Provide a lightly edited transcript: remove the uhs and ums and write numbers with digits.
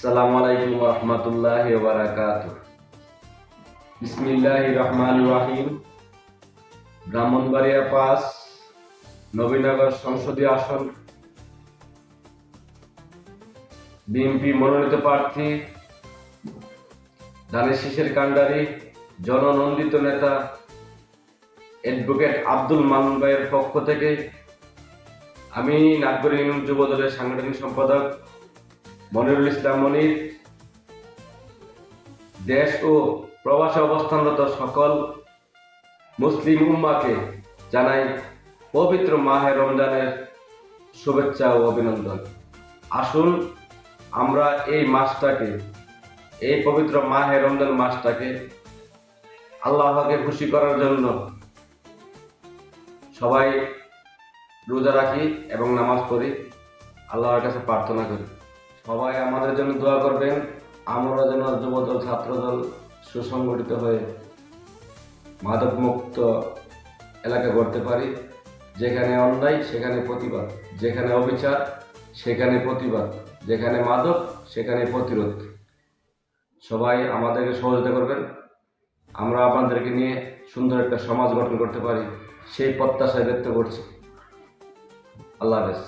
আসসালামু আলাইকুম ওয়া রাহমাতুল্লাহি ওয়া বারাকাতুহু। বিসমিল্লাহির রহমানির রহিম। ব্রাহ্মণবাড়িয়া ৫ নবীনগর সংসদীয় আসন বিএনপি মনোনীত প্রার্থী ধানের শীষের কাণ্ডারি জননন্দিত নেতা অ্যাডভোকেট আব্দুল মান্নান ভাইয়ের পক্ষ থেকে আমি নাগপুর ইউনিয়ন যুব দলের সাংগঠনিক সম্পাদক মনিরুল ইসলাম মনির দেশ ও প্রবাসে অবস্থানরত সকল মুসলিম উম্মাকে জানাই পবিত্র মাহে রমজানের শুভেচ্ছা ও অভিনন্দন। আসুন আমরা এই পবিত্র মাহে রমজান মাসটাকে আল্লাহকে খুশি করার জন্য সবাই রোজা রাখি এবং নামাজ পড়ি, আল্লাহর কাছে প্রার্থনা করি। সবাই আমাদের জন্য দোয়া করবেন, আমরা যেন যুবদল ছাত্রদল সুসংগঠিত হয়ে মাদক মুক্ত এলাকা গড়তে পারি। যেখানে অন্যায় সেখানে প্রতিবাদ, যেখানে অবিচার সেখানে প্রতিবাদ, যেখানে মাদক সেখানে প্রতিরোধ। সবাই আমাদেরকে সহযোগিতা করবেন, আমরা আপনাদেরকে নিয়ে সুন্দর একটা সমাজ গঠন করতে পারি সেই প্রত্যাশায় ব্যক্ত করছি। আল্লাহ হাফেজ।